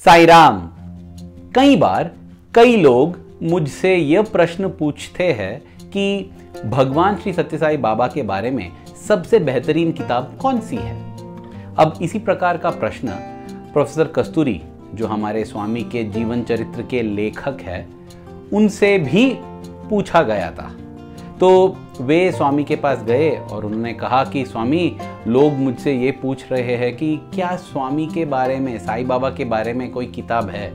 साईं राम। कई बार कई लोग मुझसे यह प्रश्न पूछते हैं कि भगवान श्री सत्य साई बाबा के बारे में सबसे बेहतरीन किताब कौन सी है। अब इसी प्रकार का प्रश्न प्रोफेसर कस्तूरी, जो हमारे स्वामी के जीवन चरित्र के लेखक हैं, उनसे भी पूछा गया था। तो वे स्वामी के पास गए और उन्होंने कहा कि स्वामी, लोग मुझसे ये पूछ रहे हैं कि क्या स्वामी के बारे में, साईं बाबा के बारे में कोई किताब है।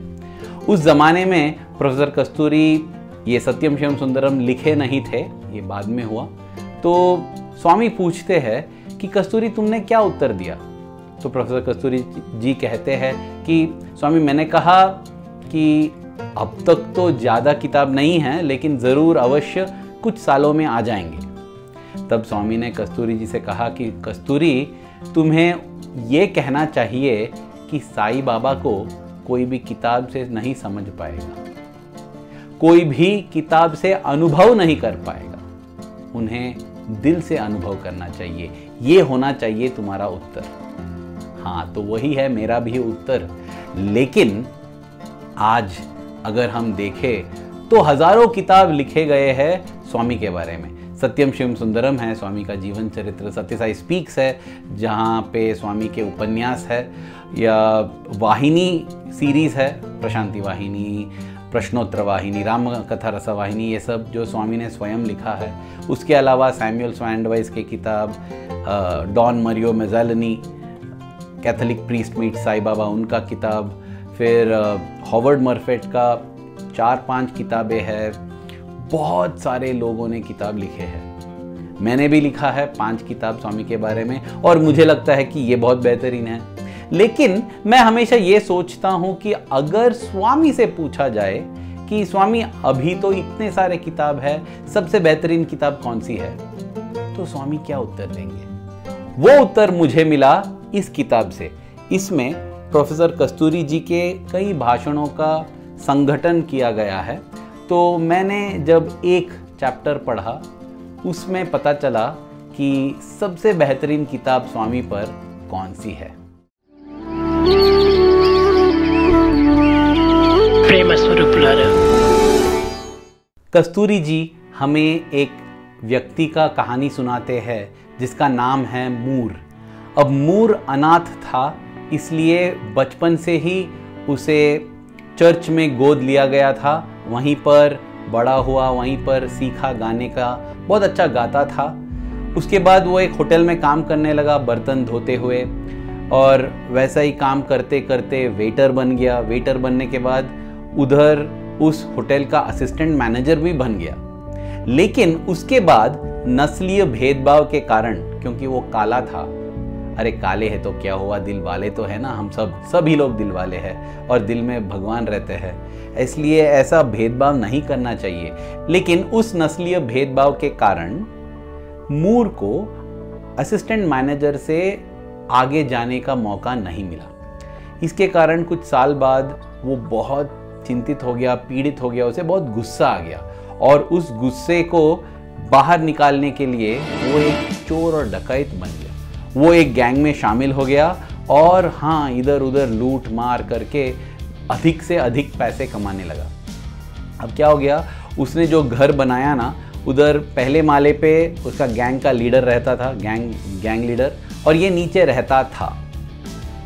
उस जमाने में प्रोफेसर कस्तूरी ये सत्यम शिवम सुंदरम लिखे नहीं थे, ये बाद में हुआ। तो स्वामी पूछते हैं कि कस्तूरी, तुमने क्या उत्तर दिया। तो प्रोफेसर कस्तूरी जी कहते हैं कि स्वामी, मैंने कहा कि अब तक तो ज़्यादा किताब नहीं है, लेकिन ज़रूर अवश्य कुछ सालों में आ जाएंगे। तब स्वामी ने कस्तूरी जी से कहा कि कस्तूरी, तुम्हें ये कहना चाहिए कि साईं बाबा को कोई भी किताब से नहीं समझ पाएगा, कोई भी किताब से अनुभव नहीं कर पाएगा, उन्हें दिल से अनुभव करना चाहिए। ये होना चाहिए तुम्हारा उत्तर। हाँ, तो वही है मेरा भी उत्तर। लेकिन आज अगर हम देखें तो हजारों किताब लिखे गए हैं स्वामी के बारे में। सत्यम शिवम सुंदरम है स्वामी का जीवन चरित्र, सत्य साई स्पीक्स है जहाँ पे स्वामी के उपन्यास है, या वाहिनी सीरीज है, प्रशांति वाहिनी, प्रश्नोत्तर वाहिनी, राम कथा रसा वाहिनी, ये सब जो स्वामी ने स्वयं लिखा है। उसके अलावा सैमुअल स्वैंडवाइस की किताब, Don Mario Mazzoleni, Catholic priest meet Sai Baba, उनका किताब, फिर हॉवर्ड मर्फेट का 4-5 किताबें हैं। बहुत सारे लोगों ने किताब लिखे हैं। मैंने भी लिखा है 5 किताब स्वामी के बारे में, और मुझे लगता है कि ये बहुत बेहतरीन है। लेकिन मैं हमेशा ये सोचता हूँ कि अगर स्वामी से पूछा जाए कि स्वामी, अभी तो इतने सारे किताब है, सबसे बेहतरीन किताब कौन सी है, तो स्वामी क्या उत्तर देंगे। वो उत्तर मुझे मिला इस किताब से। इसमें प्रोफेसर कस्तूरी जी के कई भाषणों का संगठन किया गया है। तो मैंने जब एक चैप्टर पढ़ा, उसमें पता चला कि सबसे बेहतरीन किताब स्वामी पर कौन सी है। प्रेम स्वरूप कस्तूरी जी हमें एक व्यक्ति का कहानी सुनाते हैं जिसका नाम है मूर। अब मूर अनाथ था, इसलिए बचपन से ही उसे चर्च में गोद लिया गया था, वहीं पर बड़ा हुआ, वहीं पर सीखा गाने का, बहुत अच्छा गाता था। उसके बाद वो एक होटल में काम करने लगा, बर्तन धोते हुए, और वैसा ही काम करते करते वेटर बन गया। वेटर बनने के बाद उधर उस होटल का असिस्टेंट मैनेजर भी बन गया। लेकिन उसके बाद नस्लीय भेदभाव के कारण, क्योंकि वो काला था, अरे काले हैं तो क्या हुआ, दिल वाले तो है ना, हम सभी लोग दिल वाले हैं और दिल में भगवान रहते हैं, इसलिए ऐसा भेदभाव नहीं करना चाहिए। लेकिन उस नस्लीय भेदभाव के कारण मूर को असिस्टेंट मैनेजर से आगे जाने का मौका नहीं मिला। इसके कारण कुछ साल बाद वो बहुत चिंतित हो गया, पीड़ित हो गया, उसे बहुत गुस्सा आ गया, और उस गुस्से को बाहर निकालने के लिए वो एक चोर और डकैत बन गया। वो एक गैंग में शामिल हो गया और हाँ, इधर उधर लूट मार करके अधिक से अधिक पैसे कमाने लगा। अब क्या हो गया, उसने जो घर बनाया ना, उधर पहले माले पे उसका गैंग का लीडर रहता था, गैंग लीडर, और ये नीचे रहता था।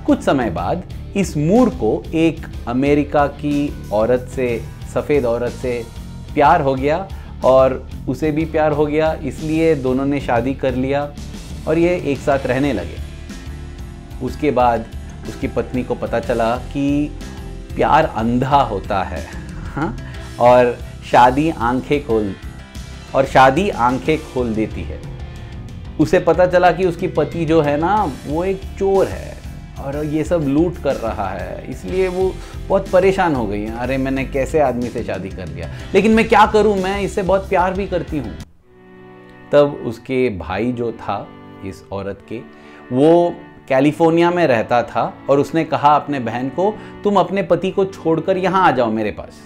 कुछ समय बाद इस मूर को एक अमेरिका की औरत से, सफ़ेद औरत से प्यार हो गया, और उसे भी प्यार हो गया, इसलिए दोनों ने शादी कर लिया और ये एक साथ रहने लगे। उसके बाद उसकी पत्नी को पता चला कि प्यार अंधा होता है, हाँ? और शादी आंखें खोल देती है। उसे पता चला कि उसकी पति जो है ना, वो एक चोर है और ये सब लूट कर रहा है, इसलिए वो बहुत परेशान हो गई। अरे मैंने कैसे आदमी से शादी कर लिया, लेकिन मैं क्या करूं, मैं इससे बहुत प्यार भी करती हूँ। तब उसके भाई जो था इस औरत के, वो कैलिफोर्निया में रहता था, और उसने कहा अपने बहन को, तुम अपने पति को छोड़कर यहाँ आ जाओ मेरे पास।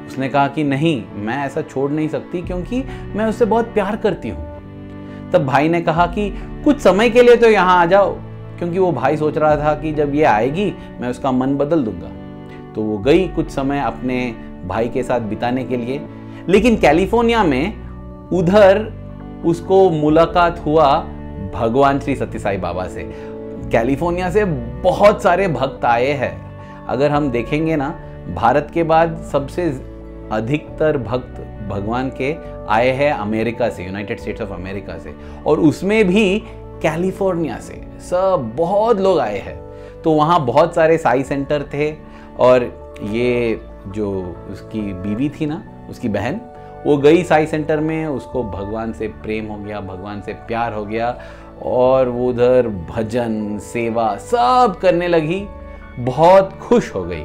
उसने कहा कि नहीं, मैं ऐसा छोड़ नहीं सकती, क्योंकि मैं उससे बहुत प्यार करती हूँ। तब भाई ने कहा कि कुछ समय के लिए तो यहाँ आ जाओ, क्योंकि वो भाई सोच रहा था कि जब ये आएगी मैं उसका मन बदल दूंगा। तो वो गई कुछ समय अपने भाई के साथ बिताने के लिए। लेकिन कैलिफोर्निया में उधर उसको मुलाकात हुआ भगवान श्री सत्य साई बाबा से। कैलिफोर्निया से बहुत सारे भक्त आए हैं। अगर हम देखेंगे ना, भारत के बाद सबसे अधिकतर भक्त भगवान के आए हैं अमेरिका से, यूनाइटेड स्टेट्स ऑफ अमेरिका से, और उसमें भी कैलिफोर्निया से सब बहुत लोग आए हैं। तो वहाँ बहुत सारे साई सेंटर थे, और ये जो उसकी बीवी थी ना, उसकी बहन, वो गई साई सेंटर में, उसको भगवान से प्रेम हो गया, भगवान से प्यार हो गया, और वो उधर भजन सेवा सब करने लगी, बहुत खुश हो गई।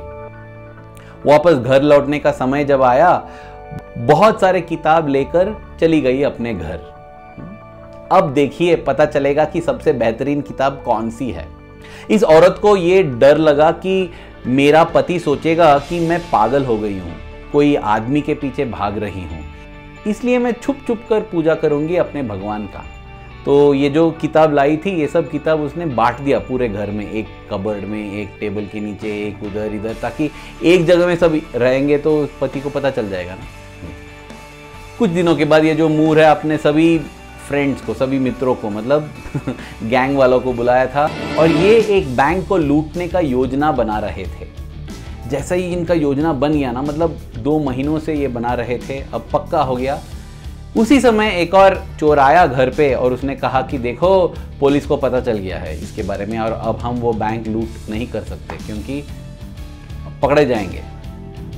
वापस घर लौटने का समय जब आया, बहुत सारे किताब लेकर चली गई अपने घर। अब देखिए, पता चलेगा कि सबसे बेहतरीन किताब कौन सी है। इस औरत को ये डर लगा कि मेरा पति सोचेगा कि मैं पागल हो गई हूँ, कोई आदमी के पीछे भाग रही हूँ, इसलिए मैं छुप छुप कर पूजा करूंगी अपने भगवान का। तो ये जो किताब लाई थी, ये सब किताब उसने बांट दिया पूरे घर में, एक कबर्ड में, एक टेबल के नीचे, एक उधर इधर, ताकि एक जगह में सब रहेंगे तो पति को पता चल जाएगा ना। कुछ दिनों के बाद ये जो मूर है अपने सभी फ्रेंड्स को, सभी मित्रों को, मतलब गैंग वालों को बुलाया था, और ये एक बैंक को लूटने का योजना बना रहे थे। जैसा ही इनका योजना बन गया ना, मतलब 2 महीनों से ये बना रहे थे, अब पक्का हो गया। उसी समय एक और चोर आया घर पे, और उसने कहा कि देखो, पुलिस को पता चल गया है इसके बारे में, और अब हम वो बैंक लूट नहीं कर सकते क्योंकि पकड़े जाएंगे।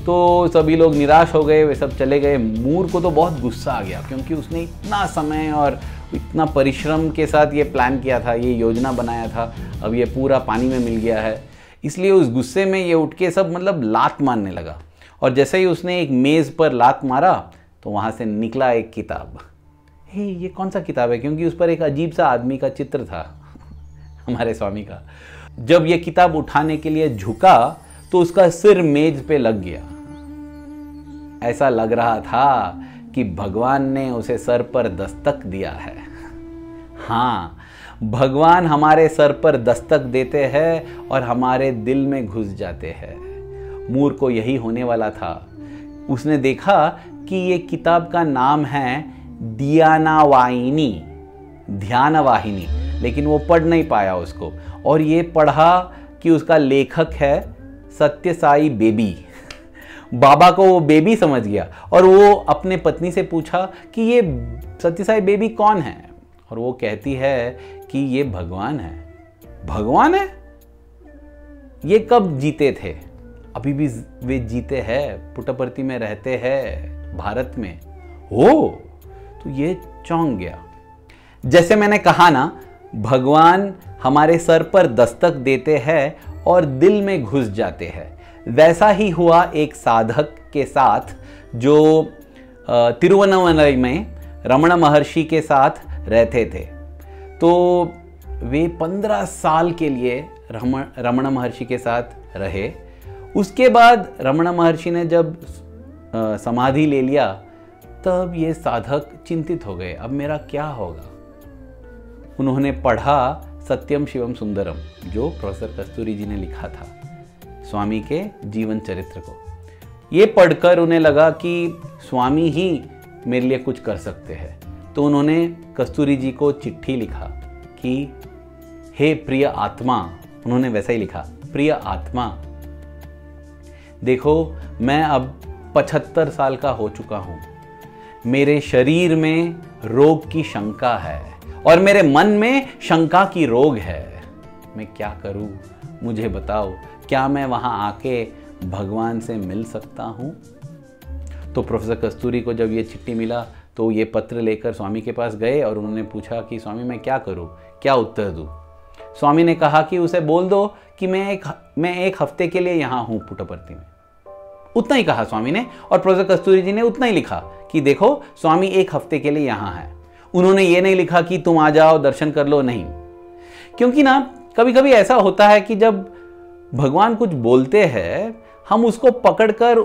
तो सभी लोग निराश हो गए, वे सब चले गए। मूर को तो बहुत गुस्सा आ गया, क्योंकि उसने इतना समय और इतना परिश्रम के साथ ये प्लान किया था, ये योजना बनाया था, अब ये पूरा पानी में मिल गया है। इसलिए उस गुस्से में ये उठ के सब मतलब लात मारने लगा, और जैसे ही उसने एक मेज़ पर लात मारा तो वहाँ से निकला एक किताब। हे, ये कौन सा किताब है? क्योंकि उस पर एक अजीब सा आदमी का चित्र था, हमारे स्वामी का। जब ये किताब उठाने के लिए झुका तो उसका सिर मेज पे लग गया। ऐसा लग रहा था कि भगवान ने उसे सर पर दस्तक दिया है। हाँ, भगवान हमारे सर पर दस्तक देते हैं और हमारे दिल में घुस जाते हैं। मूर को यही होने वाला था। उसने देखा कि ये किताब का नाम है दियानावाहिनी, ध्यान वाहिनी, लेकिन वो पढ़ नहीं पाया उसको, और ये पढ़ा कि उसका लेखक है सत्य साई बेबी। बाबा को वो बेबी समझ गया, और वो अपने पत्नी से पूछा कि ये सत्य साई बेबी कौन है, और वो कहती है कि ये भगवान है। भगवान है? ये कब जीते थे? अभी भी वे जीते हैं, पुट्टपर्ती में रहते हैं, भारत में। हो, तो ये चौंक गया। जैसे मैंने कहा ना, भगवान हमारे सर पर दस्तक देते हैं और दिल में घुस जाते हैं। वैसा ही हुआ एक साधक के साथ जो तिरुवन्नमलई में रमण महर्षि के साथ रहते थे। तो वे 15 साल के लिए रमण महर्षि के साथ रहे। उसके बाद रमण महर्षि ने जब समाधि ले लिया, तब ये साधक चिंतित हो गए, अब मेरा क्या होगा। उन्होंने पढ़ा सत्यम शिवम सुंदरम, जो प्रोफेसर कस्तूरी जी ने लिखा था, स्वामी के जीवन चरित्र को। ये पढ़कर उन्हें लगा कि स्वामी ही मेरे लिए कुछ कर सकते हैं। तो उन्होंने कस्तूरी जी को चिट्ठी लिखा कि हे प्रिय आत्मा, उन्होंने वैसा ही लिखा, प्रिय आत्मा, देखो मैं अब 75 साल का हो चुका हूँ। मेरे शरीर में रोग की शंका है और मेरे मन में शंका की रोग है। मैं क्या करूँ, मुझे बताओ, क्या मैं वहाँ आके भगवान से मिल सकता हूँ? तो प्रोफेसर कस्तूरी को जब ये चिट्ठी मिला तो ये पत्र लेकर स्वामी के पास गए और उन्होंने पूछा कि स्वामी मैं क्या करूँ, क्या उत्तर दूँ? स्वामी ने कहा कि उसे बोल दो कि मैं एक हफ्ते के लिए यहाँ हूँ पुट्टपर्ती में। उतना ही कहा स्वामी ने, और प्रोफेसर कस्तूरी जी ने उतना ही लिखा कि देखो स्वामी एक हफ्ते के लिए यहाँ है। उन्होंने ये नहीं लिखा कि तुम आ जाओ दर्शन कर लो, नहीं। क्योंकि ना कभी कभी ऐसा होता है कि जब भगवान कुछ बोलते हैं हम उसको पकड़कर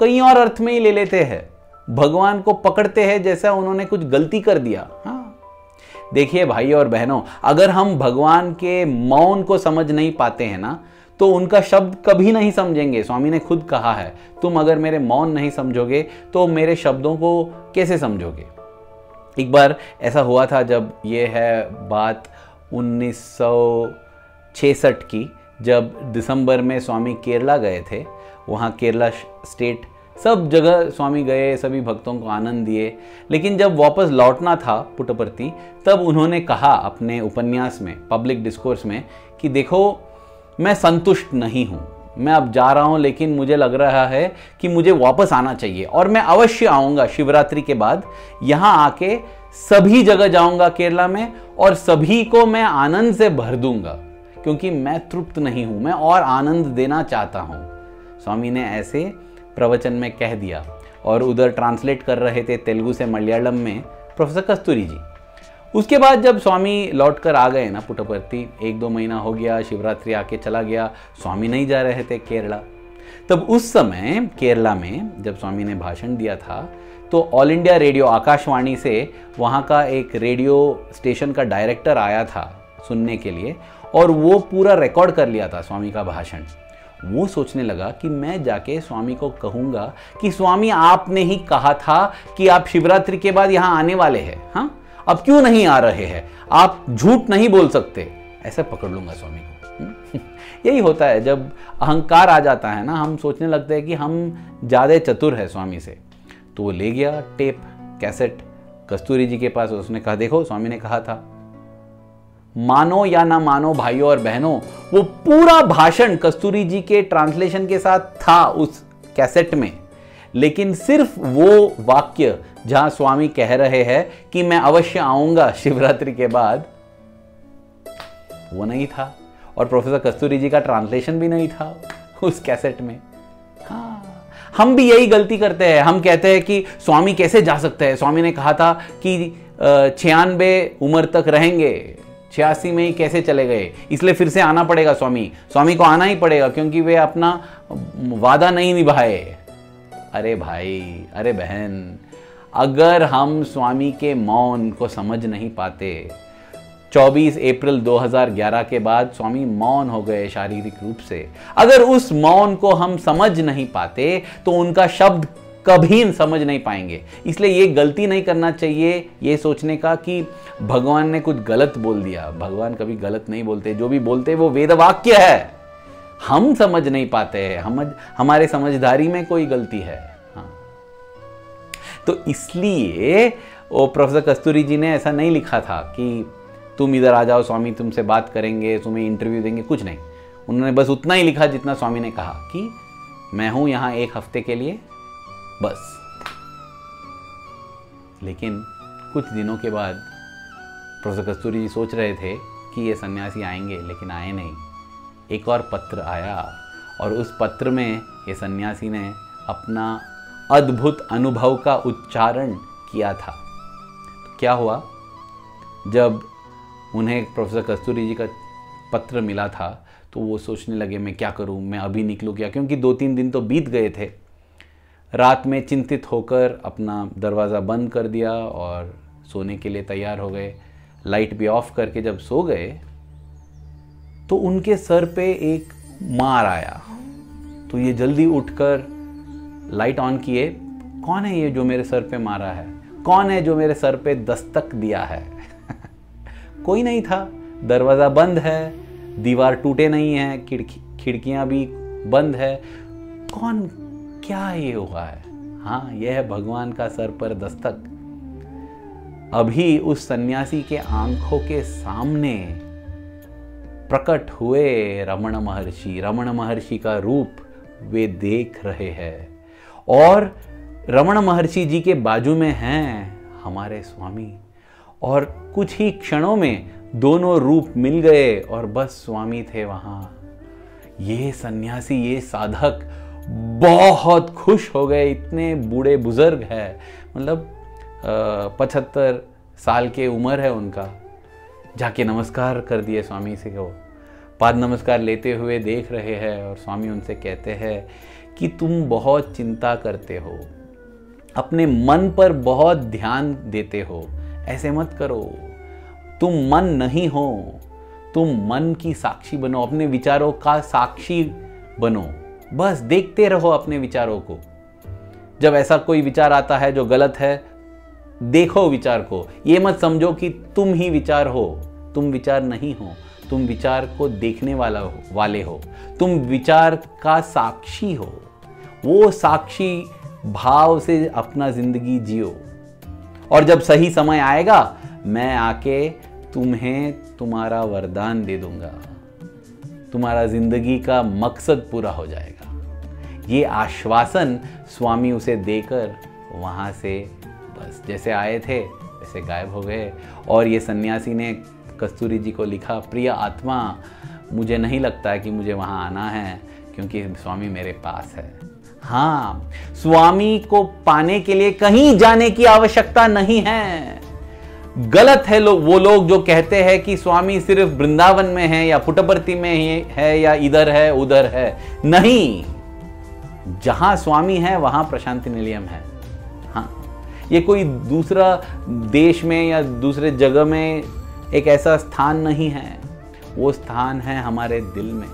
कई और अर्थ में ही ले लेते हैं। भगवान को पकड़ते हैं जैसा उन्होंने कुछ गलती कर दिया। हाँ, देखिए भाई और बहनों, अगर हम भगवान के मौन को समझ नहीं पाते हैं ना, तो उनका शब्द कभी नहीं समझेंगे। स्वामी ने खुद कहा है, तुम अगर मेरे मौन नहीं समझोगे तो मेरे शब्दों को कैसे समझोगे। एक बार ऐसा हुआ था, जब ये है बात 1966 की, जब दिसंबर में स्वामी केरला गए थे। वहाँ केरला स्टेट सब जगह स्वामी गए, सभी भक्तों को आनंद दिए। लेकिन जब वापस लौटना था पुट्टपर्ती, तब उन्होंने कहा अपने उपन्यास में, पब्लिक डिस्कोर्स में, कि देखो मैं संतुष्ट नहीं हूँ, मैं अब जा रहा हूँ, लेकिन मुझे लग रहा है कि मुझे वापस आना चाहिए और मैं अवश्य आऊँगा शिवरात्रि के बाद। यहाँ आके सभी जगह जाऊँगा केरला में और सभी को मैं आनंद से भर दूंगा, क्योंकि मैं तृप्त नहीं हूँ, मैं और आनंद देना चाहता हूँ। स्वामी ने ऐसे प्रवचन में कह दिया। और उधर ट्रांसलेट कर रहे थे तेलुगु से मलयालम में प्रोफेसर कस्तूरी जी। उसके बाद जब स्वामी लौट कर आ गए ना पुट्टपर्ती, 1-2 महीना हो गया, शिवरात्रि आके चला गया, स्वामी नहीं जा रहे थे केरला। तब उस समय केरला में जब स्वामी ने भाषण दिया था, तो ऑल इंडिया रेडियो आकाशवाणी से वहाँ का एक रेडियो स्टेशन का डायरेक्टर आया था सुनने के लिए, और वो पूरा रिकॉर्ड कर लिया था स्वामी का भाषण। वो सोचने लगा कि मैं जाके स्वामी को कहूँगा कि स्वामी आपने ही कहा था कि आप शिवरात्रि के बाद यहाँ आने वाले हैं, हाँ अब क्यों नहीं आ रहे हैं, आप झूठ नहीं बोल सकते। ऐसे पकड़ लूंगा स्वामी को। यही होता है जब अहंकार आ जाता है ना, हम सोचने लगते हैं कि हम ज़्यादा चतुर है स्वामी से। तो वो ले गया टेप कैसेट कस्तूरी जी के पास, उसने कहा देखो स्वामी ने कहा था, मानो या ना मानो भाइयों और बहनों, वो पूरा भाषण कस्तूरी जी के ट्रांसलेशन के साथ था उस कैसेट में, लेकिन सिर्फ वो वाक्य जहां स्वामी कह रहे हैं कि मैं अवश्य आऊंगा शिवरात्रि के बाद, वो नहीं था। और प्रोफेसर कस्तूरी जी का ट्रांसलेशन भी नहीं था उस कैसेट में। हाँ, हम भी यही गलती करते हैं। हम कहते हैं कि स्वामी कैसे जा सकते हैं, स्वामी ने कहा था कि 96 उम्र तक रहेंगे, 86 में ही कैसे चले गए, इसलिए फिर से आना पड़ेगा स्वामी को आना ही पड़ेगा क्योंकि वे अपना वादा नहीं निभाए। अरे भाई, अरे बहन, अगर हम स्वामी के मौन को समझ नहीं पाते, 24 अप्रैल 2011 के बाद स्वामी मौन हो गए शारीरिक रूप से, अगर उस मौन को हम समझ नहीं पाते तो उनका शब्द कभी समझ नहीं पाएंगे। इसलिए ये गलती नहीं करना चाहिए ये सोचने का कि भगवान ने कुछ गलत बोल दिया। भगवान कभी गलत नहीं बोलते, जो भी बोलते वो वेद वाक्य है, हम समझ नहीं पाते हैं, हमारे समझदारी में कोई गलती है। हाँ, तो इसलिए वो प्रोफेसर कस्तूरी जी ने ऐसा नहीं लिखा था कि तुम इधर आ जाओ, स्वामी तुमसे बात करेंगे, तुम्हें इंटरव्यू देंगे, कुछ नहीं। उन्होंने बस उतना ही लिखा जितना स्वामी ने कहा कि मैं हूं यहां 1 हफ्ते के लिए, बस। लेकिन कुछ दिनों के बाद प्रोफेसर कस्तूरी जी सोच रहे थे कि ये सन्यासी आएंगे, लेकिन आए नहीं। एक और पत्र आया और उस पत्र में ये सन्यासी ने अपना अद्भुत अनुभव का उच्चारण किया था। तो क्या हुआ, जब उन्हें प्रोफेसर कस्तूरी जी का पत्र मिला था तो वो सोचने लगे मैं क्या करूं, मैं अभी निकलूं क्या, क्योंकि 2-3 दिन तो बीत गए थे। रात में चिंतित होकर अपना दरवाज़ा बंद कर दिया और सोने के लिए तैयार हो गए। लाइट भी ऑफ करके जब सो गए तो उनके सर पे एक मार आया। तो ये जल्दी उठकर लाइट ऑन किए, कौन है ये जो मेरे सर पे मारा है, कौन है जो मेरे सर पे दस्तक दिया है। कोई नहीं था, दरवाज़ा बंद है, दीवार टूटे नहीं है, खिड़कियां भी बंद है, कौन, क्या ये हुआ है। हाँ, यह है भगवान का सर पर दस्तक। अभी उस सन्यासी के आंखों के सामने प्रकट हुए रमण महर्षि का रूप वे देख रहे हैं, और रमण महर्षि जी के बाजू में हैं हमारे स्वामी। और कुछ ही क्षणों में दोनों रूप मिल गए और बस स्वामी थे वहां। ये सन्यासी, ये साधक बहुत खुश हो गए। इतने बूढ़े बुजुर्ग है, मतलब 75 साल के उम्र है उनका। जाके नमस्कार कर दिए स्वामी से, को पाद नमस्कार लेते हुए देख रहे हैं। और स्वामी उनसे कहते हैं कि तुम बहुत चिंता करते हो, अपने मन पर बहुत ध्यान देते हो, ऐसे मत करो। तुम मन नहीं हो, तुम मन की साक्षी बनो, अपने विचारों का साक्षी बनो, बस देखते रहो अपने विचारों को। जब ऐसा कोई विचार आता है जो गलत है, देखो विचार को, ये मत समझो कि तुम ही विचार हो, तुम विचार नहीं हो, तुम विचार को देखने वाले हो, तुम विचार का साक्षी हो। वो साक्षी भाव से अपना जिंदगी जियो, और जब सही समय आएगा मैं आके तुम्हें तुम्हारा वरदान दे दूंगा, तुम्हारा जिंदगी का मकसद पूरा हो जाएगा। ये आश्वासन स्वामी उसे देकर वहां से बस जैसे आए थे वैसे गायब हो गए। और ये सन्यासी ने कस्तूरी जी को लिखा, प्रिय आत्मा, मुझे नहीं लगता है कि मुझे वहां आना है, क्योंकि स्वामी मेरे पास है। हाँ, स्वामी को पाने के लिए कहीं जाने की आवश्यकता नहीं है। गलत है वो लोग जो कहते हैं कि स्वामी सिर्फ वृंदावन में है या पुट्टपर्थी में ही है या इधर है उधर है। नहीं, जहां स्वामी है वहां प्रशांति निलयम है। हाँ, ये कोई दूसरा देश में या दूसरे जगह में एक ऐसा स्थान नहीं है, वो स्थान है हमारे दिल में।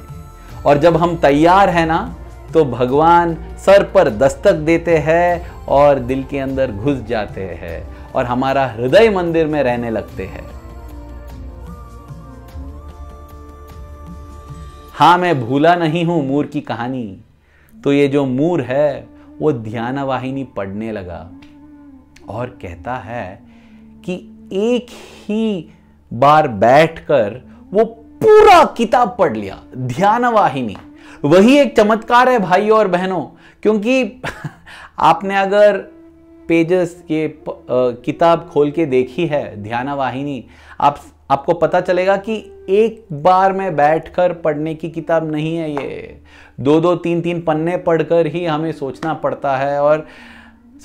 और जब हम तैयार हैं ना, तो भगवान सर पर दस्तक देते हैं और दिल के अंदर घुस जाते हैं और हमारा हृदय मंदिर में रहने लगते हैं। हाँ, मैं भूला नहीं हूं मूर की कहानी। तो ये जो मूर है वो ध्यान वाहिनी पढ़ने लगा और कहता है कि एक ही बार बैठकर वो पूरा किताब पढ़ लिया, ध्यान वाहिनी। वही एक चमत्कार है भाइयों और बहनों, क्योंकि आपने अगर पेजेस ये किताब खोल के देखी है ध्यान वाहिनी, आपको पता चलेगा कि एक बार में बैठकर पढ़ने की किताब नहीं है ये। 2-2, 3-3 पन्ने पढ़कर ही हमें सोचना पड़ता है। और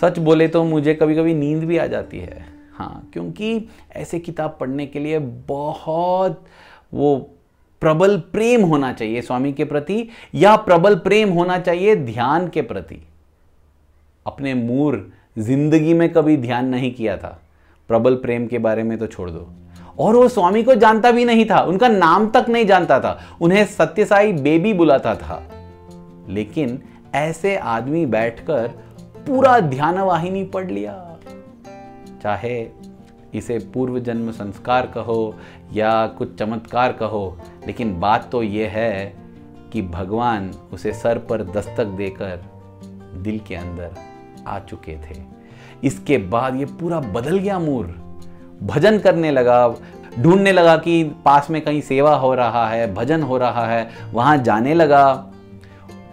सच बोले तो मुझे कभी कभी नींद भी आ जाती है। हाँ, क्योंकि ऐसे किताब पढ़ने के लिए बहुत वो प्रबल प्रेम होना चाहिए स्वामी के प्रति, या प्रबल प्रेम होना चाहिए ध्यान के प्रति। अपने मूर जिंदगी में कभी ध्यान नहीं किया था, प्रबल प्रेम के बारे में तो छोड़ दो। और वो स्वामी को जानता भी नहीं था, उनका नाम तक नहीं जानता था, उन्हें सत्यसाई बेबी बुलाता था। लेकिन ऐसे आदमी बैठकर पूरा ध्यान वाहिनी पढ़ लिया। चाहे इसे पूर्व जन्म संस्कार कहो या कुछ चमत्कार कहो, लेकिन बात तो यह है कि भगवान उसे सर पर दस्तक देकर दिल के अंदर आ चुके थे। इसके बाद ये पूरा बदल गया मूर, भजन करने लगा, ढूंढने लगा कि पास में कहीं सेवा हो रहा है, भजन हो रहा है, वहां जाने लगा।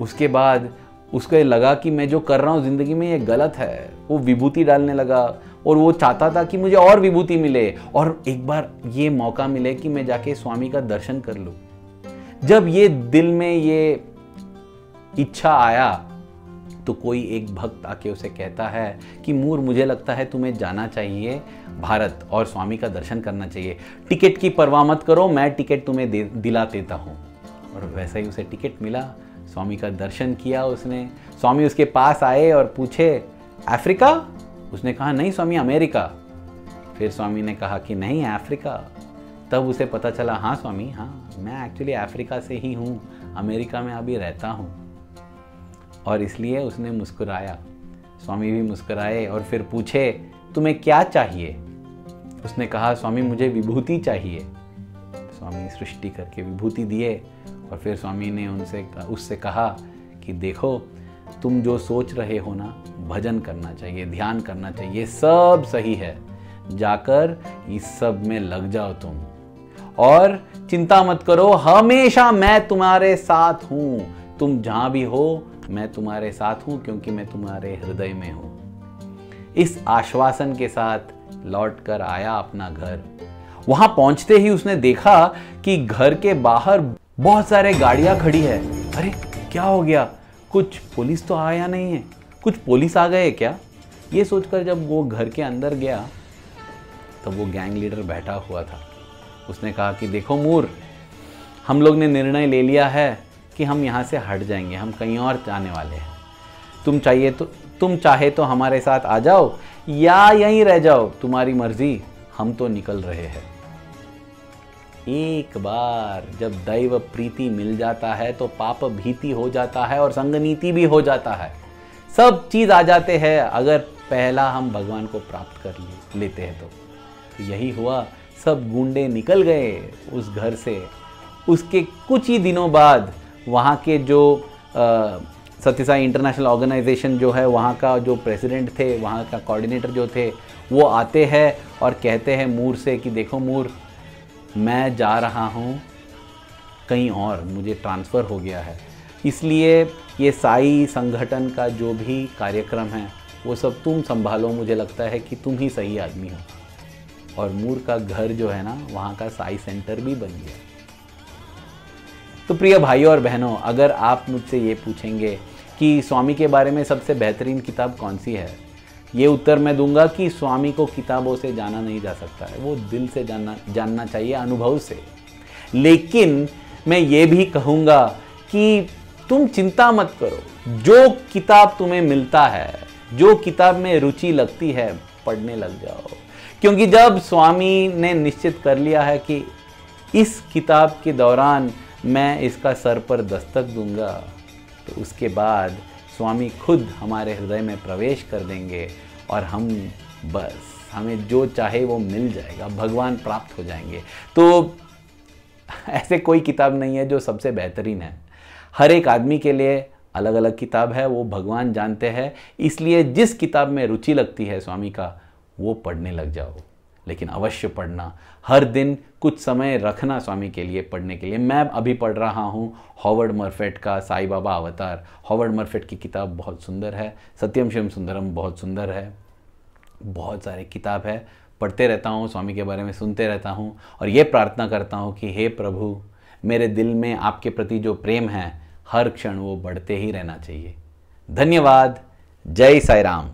उसके बाद उसको लगा कि मैं जो कर रहा हूँ जिंदगी में ये गलत है। वो विभूति डालने लगा और वो चाहता था कि मुझे और विभूति मिले और एक बार ये मौका मिले कि मैं जाके स्वामी का दर्शन कर लूं। जब ये दिल में ये इच्छा आया तो कोई एक भक्त आके उसे कहता है कि मूर, मुझे लगता है तुम्हें जाना चाहिए भारत और स्वामी का दर्शन करना चाहिए। टिकट की परवाह मत करो, मैं टिकट तुम्हें दिला देता हूँ। और वैसा ही उसे टिकट मिला, स्वामी का दर्शन किया उसने। स्वामी उसके पास आए और पूछे, अफ्रीका? उसने कहा नहीं स्वामी, अमेरिका। फिर स्वामी ने कहा कि नहीं, अफ्रीका। तब उसे पता चला, हाँ स्वामी, हाँ मैं एक्चुअली अफ्रीका से ही हूँ, अमेरिका में अभी रहता हूँ। और इसलिए उसने मुस्कुराया, स्वामी भी मुस्कुराए और फिर पूछे, तुम्हें क्या चाहिए? उसने कहा, स्वामी मुझे विभूति चाहिए। स्वामी सृष्टि करके विभूति दिए और फिर स्वामी ने उससे कहा कि देखो, तुम जो सोच रहे हो ना, भजन करना चाहिए, ध्यान करना चाहिए, सब सही है, जाकर इस सब में लग जाओ तुम और चिंता मत करो, हमेशा मैं तुम्हारे साथ हूं। तुम जहां भी हो मैं तुम्हारे साथ हूं, क्योंकि मैं तुम्हारे हृदय में हूं। इस आश्वासन के साथ लौट कर आया अपना घर। वहां पहुंचते ही उसने देखा कि घर के बाहर बहुत सारे गाड़ियां खड़ी है। अरे क्या हो गया, कुछ पुलिस तो आया नहीं है, कुछ पुलिस आ गए क्या? ये सोचकर जब वो घर के अंदर गया तो वो गैंग लीडर बैठा हुआ था। उसने कहा कि देखो मूर, हम लोग ने निर्णय ले लिया है कि हम यहाँ से हट जाएंगे, हम कहीं और जाने वाले हैं। तुम चाहे तो हमारे साथ आ जाओ या यहीं रह जाओ, तुम्हारी मर्जी, हम तो निकल रहे हैं। एक बार जब दैव प्रीति मिल जाता है तो पाप भीति हो जाता है और संगनीति भी हो जाता है, सब चीज आ जाते हैं अगर पहला हम भगवान को प्राप्त कर लेते हैं तो यही हुआ। सब गुंडे निकल गए उस घर से। उसके कुछ ही दिनों बाद वहाँ के जो सत्य साई इंटरनेशनल ऑर्गेनाइजेशन जो है, वहाँ का जो प्रेसिडेंट थे, वहाँ का कोऑर्डिनेटर जो थे, वो आते हैं और कहते हैं मूर से कि देखो मूर, मैं जा रहा हूँ कहीं और, मुझे ट्रांसफ़र हो गया है, इसलिए ये साई संगठन का जो भी कार्यक्रम है वो सब तुम संभालो, मुझे लगता है कि तुम ही सही आदमी हो। और मूर का घर जो है ना, वहाँ का साई सेंटर भी बन गया। तो प्रिय भाइयों और बहनों, अगर आप मुझसे ये पूछेंगे कि स्वामी के बारे में सबसे बेहतरीन किताब कौन सी है, ये उत्तर मैं दूंगा कि स्वामी को किताबों से जाना नहीं जा सकता है, वो दिल से जानना चाहिए, अनुभव से। लेकिन मैं ये भी कहूँगा कि तुम चिंता मत करो, जो किताब तुम्हें मिलता है, जो किताब में रुचि लगती है, पढ़ने लग जाओ। क्योंकि जब स्वामी ने निश्चित कर लिया है कि इस किताब के दौरान मैं इसका सर पर दस्तक दूंगा, तो उसके बाद स्वामी खुद हमारे हृदय में प्रवेश कर देंगे और हम बस, हमें जो चाहे वो मिल जाएगा, भगवान प्राप्त हो जाएंगे। तो ऐसे कोई किताब नहीं है जो सबसे बेहतरीन है। हर एक आदमी के लिए अलग अलग किताब है, वो भगवान जानते हैं। इसलिए जिस किताब में रुचि लगती है स्वामी का, वो पढ़ने लग जाओ। लेकिन अवश्य पढ़ना, हर दिन कुछ समय रखना स्वामी के लिए पढ़ने के लिए। मैं अभी पढ़ रहा हूँ हॉवर्ड मर्फेट का साई बाबा अवतार। हॉवर्ड मर्फेट की किताब बहुत सुंदर है, सत्यम शिवम सुंदरम बहुत सुंदर है। बहुत सारे किताब है, पढ़ते रहता हूँ, स्वामी के बारे में सुनते रहता हूँ और ये प्रार्थना करता हूँ कि हे प्रभु, मेरे दिल में आपके प्रति जो प्रेम है, हर क्षण वो बढ़ते ही रहना चाहिए। धन्यवाद। जय साई राम।